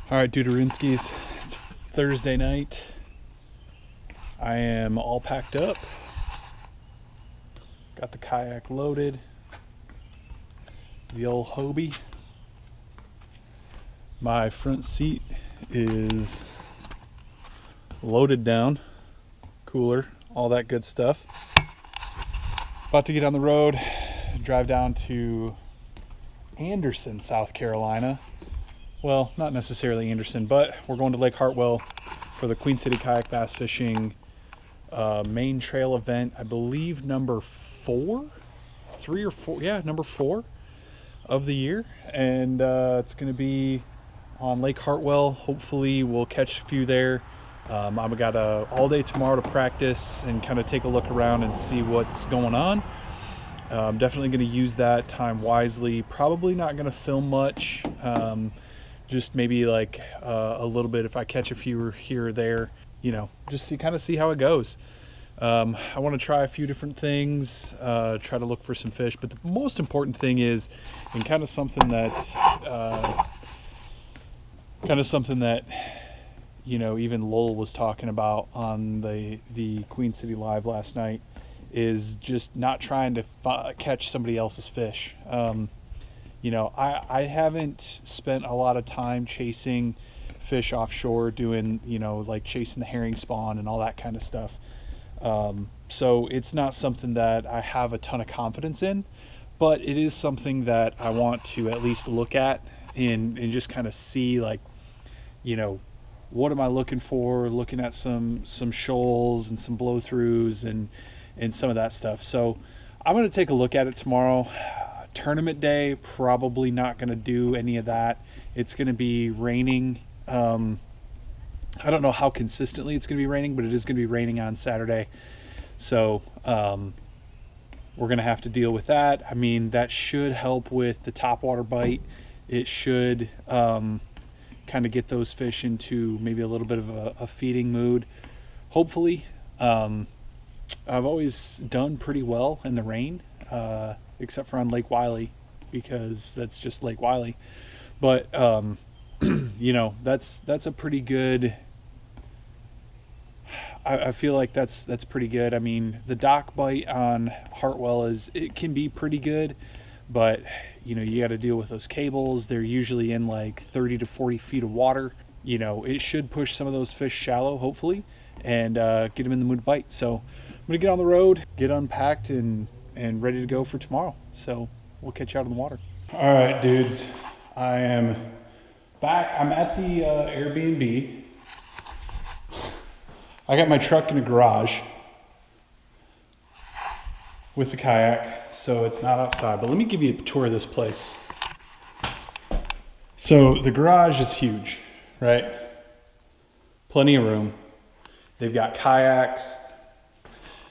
All right, Dudelinskis, it's Thursday night. I am all packed up. Got the kayak loaded. The old Hobie. My front seat is loaded down. Cooler, all that good stuff. About to get on the road, drive down to Anderson, South Carolina. Well, not necessarily Anderson, but we're going to Lake Hartwell for the City Kayak Bass Fishing main trail event. I believe number 4 of the year, and it's going to be on Lake Hartwell. Hopefully we'll catch a few there. I've got all day tomorrow to practice and kind of take a look around and see what's going on. I'm definitely going to use that time wisely. Probably not going to film much. Just maybe like a little bit if I catch a few here or there, you know, just to kind of see how it goes. I want to try a few different things, try to look for some fish, but the most important thing is, and kind of something that you know, even Lowell was talking about on the Queen City Live last night, is just not trying to catch somebody else's fish. You know, I haven't spent a lot of time chasing fish offshore, doing, you know, like chasing the herring spawn and all that kind of stuff. So it's not something that I have a ton of confidence in, but it is something that I want to at least look at and just kind of see, like, you know, what am I looking for, looking at some shoals and some blow-throughs and some of that stuff. So I'm going to take a look at it tomorrow. Tournament day, probably not going to do any of that. It's going to be raining. I don't know how consistently it's going to be raining, but it is going to be raining on Saturday. So we're going to have to deal with that. I mean, that should help with the topwater bite. It should kind of get those fish into maybe a little bit of a feeding mood, hopefully. I've always done pretty well in the rain, except for on Lake Wylie, because that's just Lake Wylie. But you know, that's a pretty good, I feel like that's pretty good. I mean, the dock bite on Hartwell it can be pretty good, but you know, you got to deal with those cables. They're usually in like 30 to 40 feet of water. You know, it should push some of those fish shallow, hopefully, and get them in the mood to bite. So I'm gonna get on the road, get unpacked and ready to go for tomorrow. So we'll catch you out on the water. All right, dudes, I am back. I'm at the Airbnb. I got my truck in a garage with the kayak, so it's not outside, but let me give you a tour of this place. So the garage is huge, right? Plenty of room. They've got kayaks.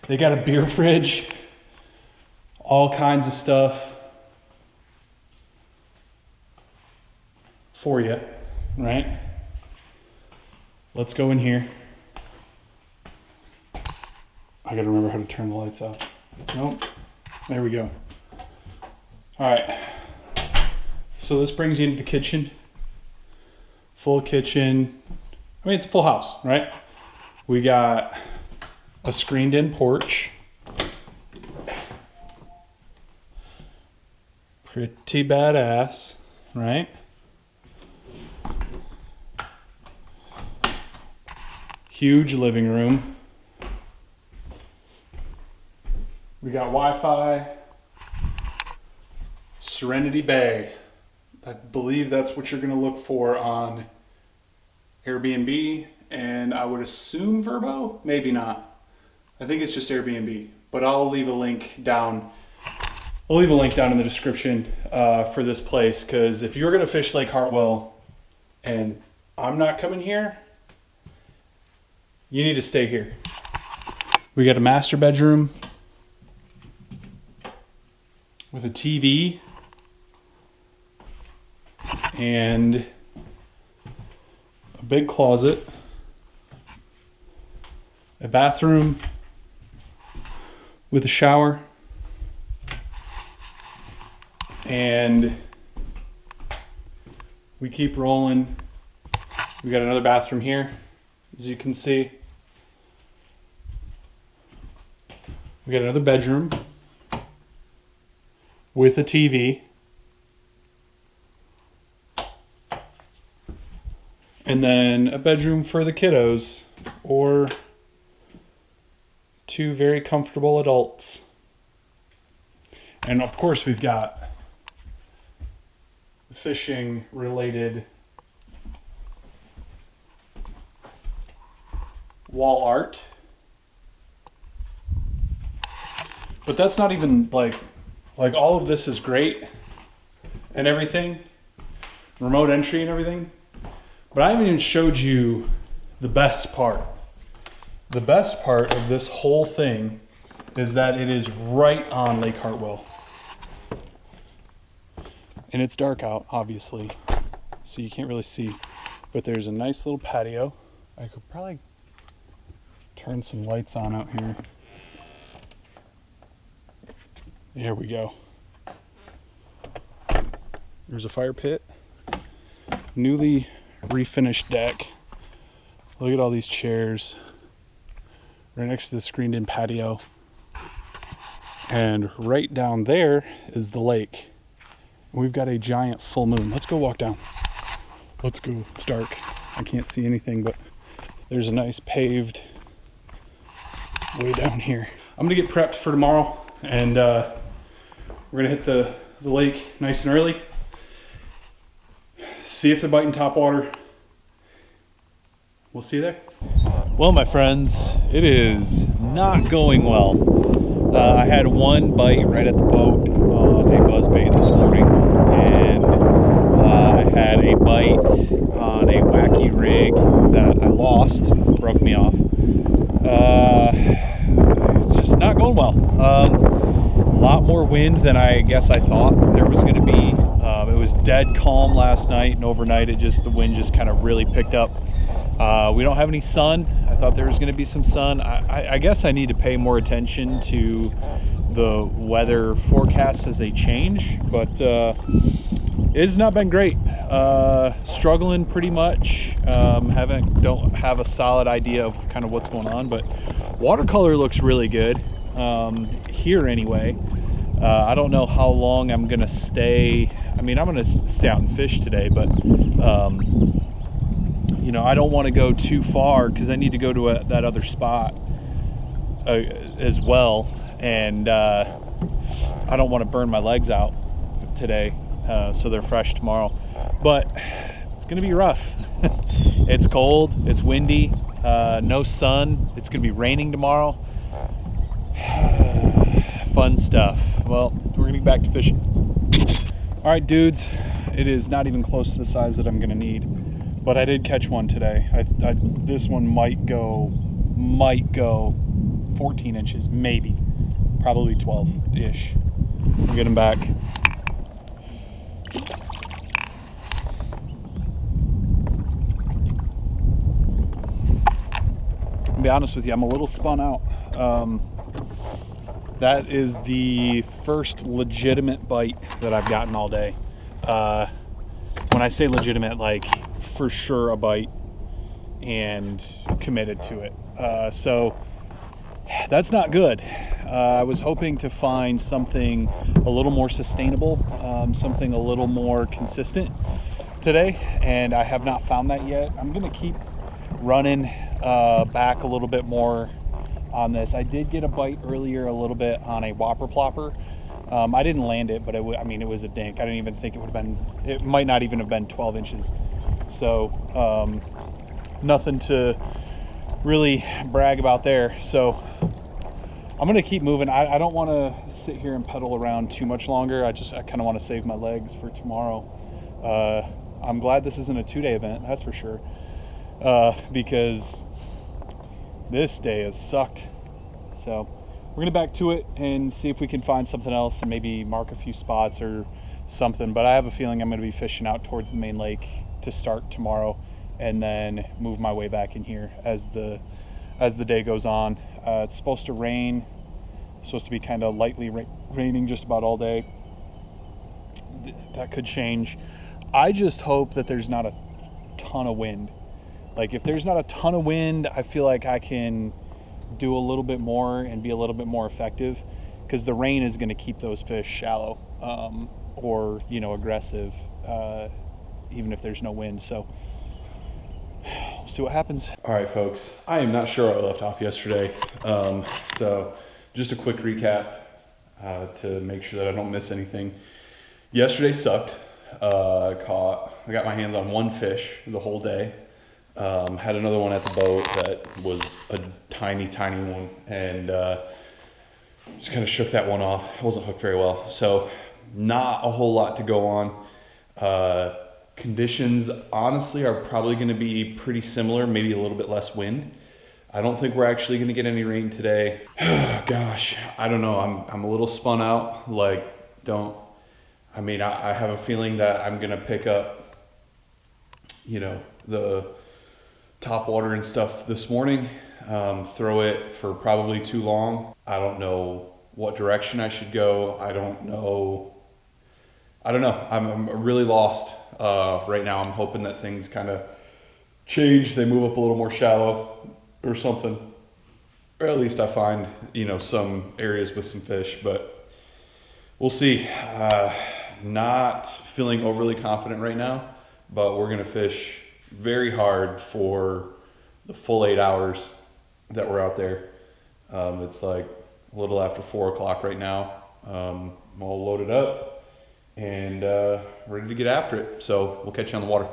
They got a beer fridge, all kinds of stuff for you, right? Let's go in here. I gotta remember how to turn the lights off. Nope, there we go. All right, so this brings you into the kitchen. Full kitchen. I mean, it's a full house, right? We got a screened in porch. Pretty badass, right? Huge living room. We got Wi-Fi. Serenity Bay. I believe that's what you're gonna look for on Airbnb, and I would assume Vrbo, maybe not. I think it's just Airbnb, but I'll leave a link down. I'll leave a link down in the description for this place, because if you're gonna fish Lake Hartwell and I'm not coming here, you need to stay here. We got a master bedroom with a TV and a big closet, a bathroom with a shower, and we keep rolling. We got another bathroom here, as you can see. We got another bedroom with a TV. And then a bedroom for the kiddos, or two very comfortable adults. And of course we've got fishing related wall art. But that's not even like all of this is great and everything, remote entry and everything. But I haven't even showed you the best part. The best part of this whole thing is that it is right on Lake Hartwell. And it's dark out, obviously, so you can't really see. But there's a nice little patio. I could probably turn some lights on out here. There we go. There's a fire pit. Newly refinished deck. Look at all these chairs. Right next to the screened in patio. And right down there is the lake. We've got a giant full moon. Let's go walk down. Let's go. It's dark. I can't see anything, but there's a nice paved way down here. I'm gonna get prepped for tomorrow, and we're gonna hit the lake nice and early. See if they're biting topwater. We'll see you there. Well, my friends, it is not going well. I had one bite right at the boat on a buzzbait this morning, and I had a bite on a wacky rig that I lost, broke me off. Just not going well. A lot more wind than I guess I thought there was going to be. It was dead calm last night, and overnight the wind just kind of really picked up. We don't have any sun. I thought there was going to be some sun. I guess I need to pay more attention to the weather forecasts as they change, but it's not been great. Struggling pretty much. Don't have a solid idea of kind of what's going on, but watercolor looks really good here anyway. I don't know how long I'm gonna stay. I mean, I'm gonna stay out and fish today, but you know, I don't want to go too far because I need to go to that other spot as well, and I don't want to burn my legs out today, so they're fresh tomorrow. But it's gonna be rough. It's cold, it's windy, no sun. It's gonna be raining tomorrow. Fun stuff. Well, we're gonna get back to fishing. All right, dudes, it is not even close to the size that I'm gonna need, but I did catch one today. This one might go 14 inches, maybe, probably 12-ish. We'll get him back. I'll be honest with you, I'm a little spun out. That is the first legitimate bite that I've gotten all day. When I say legitimate, like for sure a bite and committed to it. So that's not good. I was hoping to find something a little more sustainable, something a little more consistent today, and I have not found that yet. I'm gonna keep running back a little bit more on this. I did get a bite earlier a little bit on a whopper plopper. I didn't land it, but it was a dink. I didn't even think it might not even have been 12 inches. So nothing to really brag about there. So I'm gonna keep moving. I don't want to sit here and pedal around too much longer. I kind of want to save my legs for tomorrow. I'm glad this isn't a 2-day event, that's for sure, because this day has sucked. So we're gonna back to it and see if we can find something else and maybe mark a few spots or something. But I have a feeling I'm gonna be fishing out towards the main lake to start tomorrow, and then move my way back in here as the day goes on. It's supposed to rain. It's supposed to be kind of lightly raining just about all day. That could change. I just hope that there's not a ton of wind, Like if there's not a ton of wind, I feel like I can do a little bit more and be a little bit more effective, because the rain is going to keep those fish shallow, or, you know, aggressive, even if there's no wind. So we'll see what happens. All right, folks, I am not sure where I left off yesterday. So just a quick recap to make sure that I don't miss anything. Yesterday sucked. I got my hands on one fish the whole day. Had another one at the boat that was a tiny one, and just kind of shook that one off. It wasn't hooked very well, so not a whole lot to go on. Conditions honestly are probably going to be pretty similar, maybe a little bit less wind. I don't think we're actually going to get any rain today. Gosh, I don't know. I'm a little spun out. Like, I have a feeling that I'm going to pick up, you know, the top water and stuff this morning, throw it for probably too long. I don't know what direction I should go. I don't know. I'm really lost right now. I'm hoping that things kind of change. They move up a little more shallow or something, or at least I find, you know, some areas with some fish, but we'll see. Not feeling overly confident right now, but we're gonna fish very hard for the full 8 hours that we're out there. It's like a little after 4 o'clock right now. I'm all loaded up and ready to get after it. So we'll catch you on the water.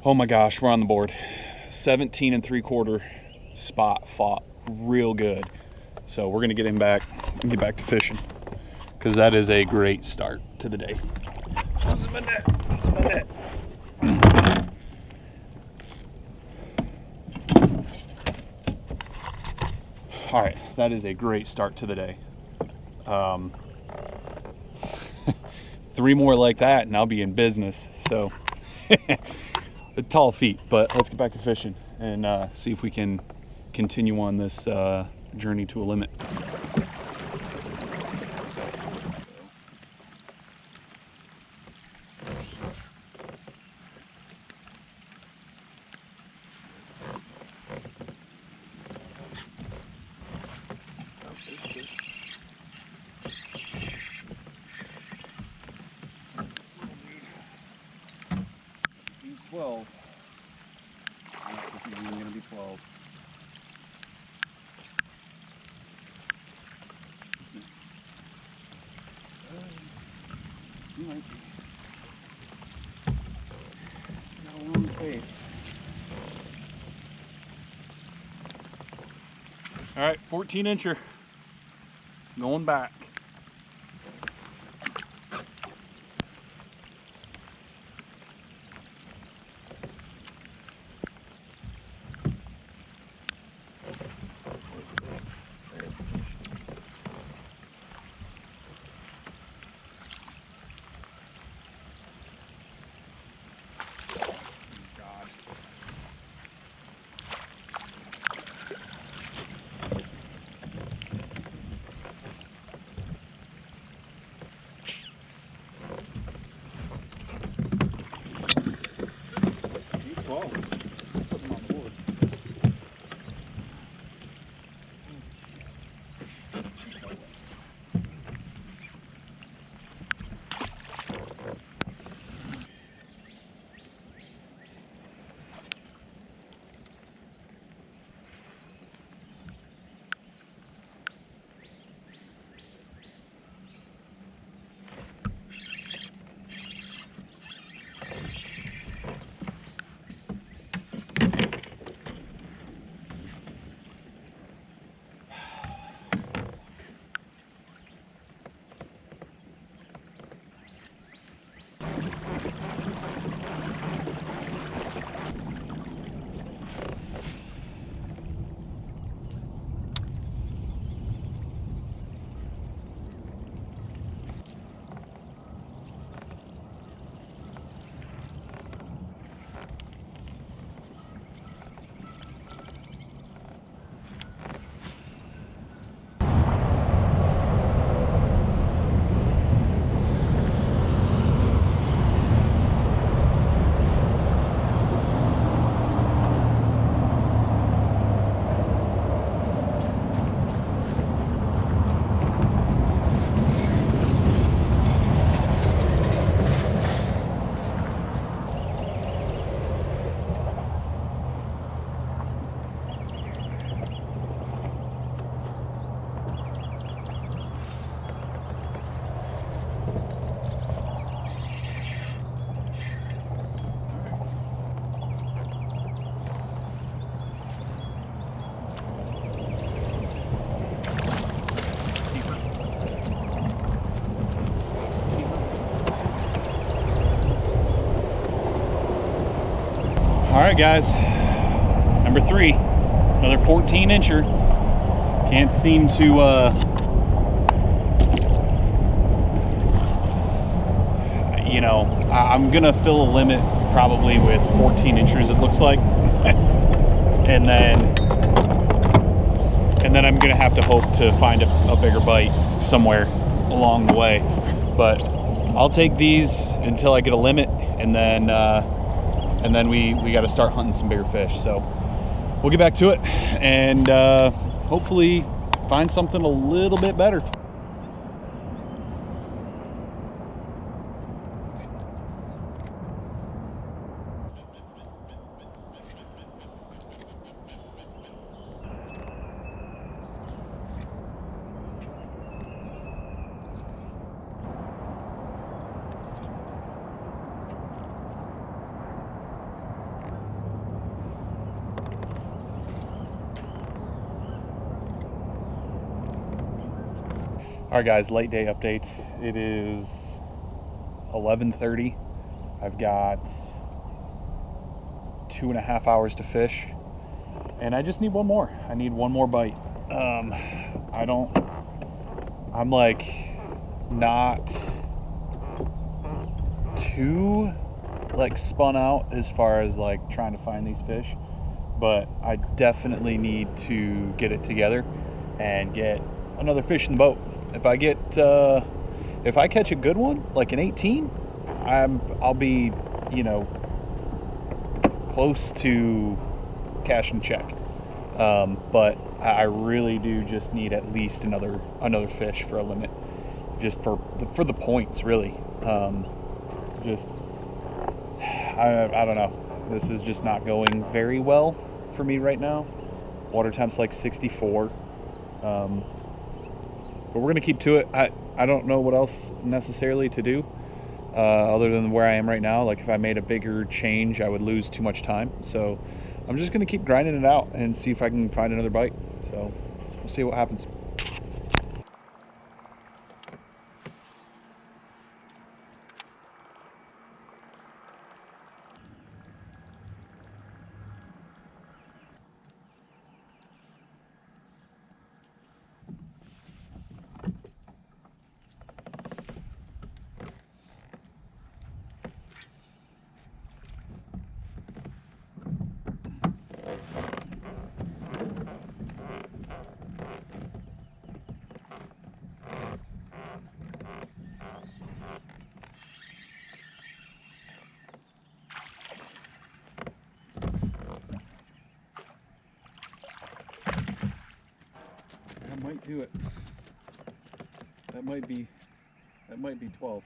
Oh my gosh, we're on the board. 17 3/4 spot, fought real good. So we're gonna get him back and get back to fishing, because that is a great start to the day. How's my net? How's my net? All right, that is a great start to the day. 3 more like that and I'll be in business. So tall feet, but let's get back to fishing and see if we can continue on this journey to a limit. He's 12. I don't think he's even going to be 12. He might be. Got a long face. All right, 14 incher. Going back. All right, guys, number 3, another 14-incher. Can't seem to, you know, I'm gonna fill a limit probably with 14 inchers, it looks like. and then I'm gonna have to hope to find a bigger bite somewhere along the way. But I'll take these until I get a limit, and then we got to start hunting some bigger fish. So we'll get back to it and hopefully find something a little bit better. All right, guys, late day update. It is 11:30. I've got 2.5 hours to fish, and I just need one more. I need one more bite. I'm like not too like spun out as far as like trying to find these fish, but I definitely need to get it together and get another fish in the boat. If I catch a good one, like an 18, I'll be, you know, close to cash and check. But I really do just need at least another fish for a limit, just for the points, really. I don't know. This is just not going very well for me right now. Water temp's like 64. But we're gonna keep to it. I don't know what else necessarily to do other than where I am right now. Like if I made a bigger change, I would lose too much time. So I'm just gonna keep grinding it out and see if I can find another bite. So we'll see what happens. might do it. That might be 12.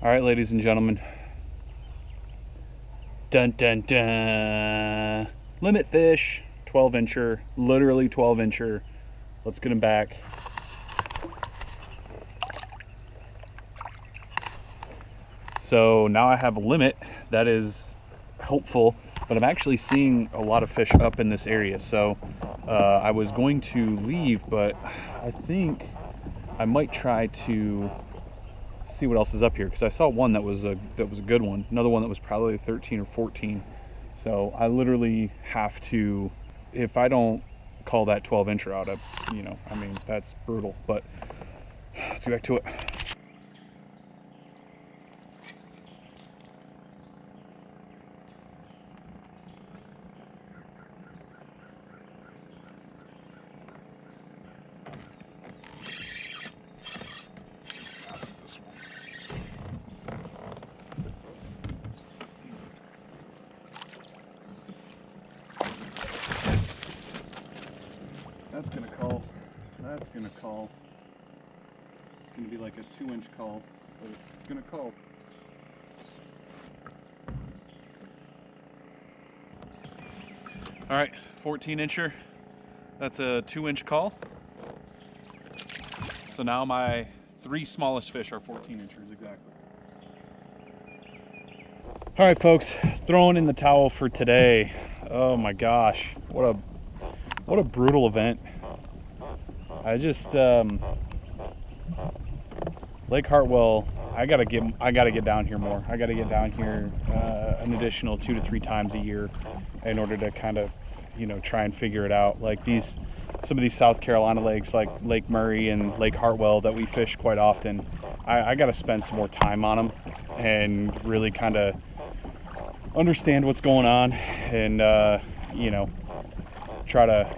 All right, ladies and gentlemen. Dun dun dun. Limit fish, 12-incher, literally 12-incher. Let's get him back. So now I have a limit. That is helpful, but I'm actually seeing a lot of fish up in this area. So I was going to leave, but I think I might try to see what else is up here, because I saw one that was a good one, another one that was probably 13 or 14. So I literally have to, if I don't call that 12-incher out, I mean, that's brutal. But let's get back to it. That's gonna call. It's gonna be like a 2-inch call, but it's gonna call. All right, 14-incher. That's a 2-inch call. So now my 3 smallest fish are 14-inchers exactly. All right, folks, throwing in the towel for today. Oh my gosh, what a brutal event. I just Lake Hartwell, I gotta get down here more. I gotta get down here an additional 2 to 3 times a year in order to kind of, try and figure it out. Like some of these South Carolina lakes, like Lake Murray and Lake Hartwell that we fish quite often, I gotta spend some more time on them and really kind of understand what's going on and try to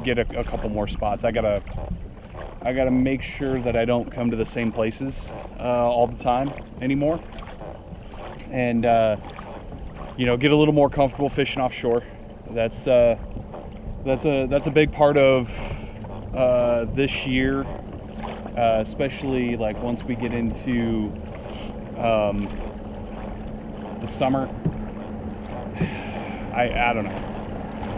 get a couple more spots. I gotta make sure that I don't come to the same places all the time anymore, and get a little more comfortable fishing offshore. That's a big part of this year, especially like once we get into the summer. I don't know.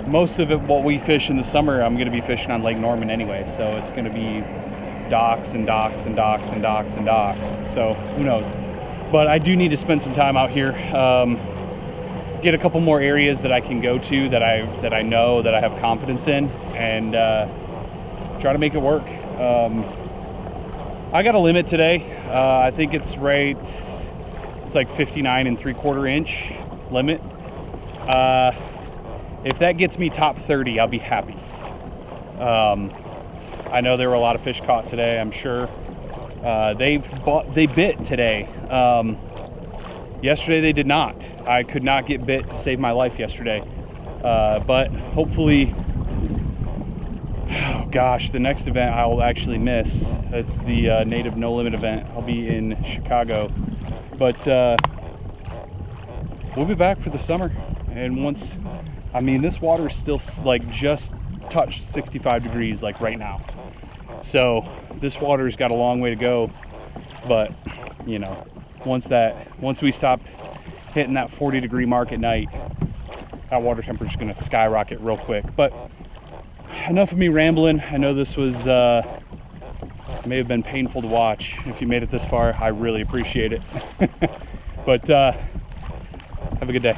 Most of it, what we fish in the summer, I'm going to be fishing on Lake Norman anyway, so it's going to be docks and docks and docks and docks and docks. So who knows? But I do need to spend some time out here, get a couple more areas that I can go to that I know that I have confidence in, and try to make it work. I got a limit today. I think it's right. It's like 59 3/4 inch limit. If that gets me top 30, I'll be happy. I know there were a lot of fish caught today, I'm sure. They bit today. Yesterday they did not. I could not get bit to save my life yesterday. But hopefully, oh gosh, the next event I'll actually miss. It's the Native No Limit event. I'll be in Chicago. But we'll be back for the summer. And this water is still like just touched 65 degrees like right now. So this water's got a long way to go. But, once we stop hitting that 40-degree mark at night, that water temperature is going to skyrocket real quick. But enough of me rambling. I know this was may have been painful to watch. If you made it this far, I really appreciate it. But have a good day.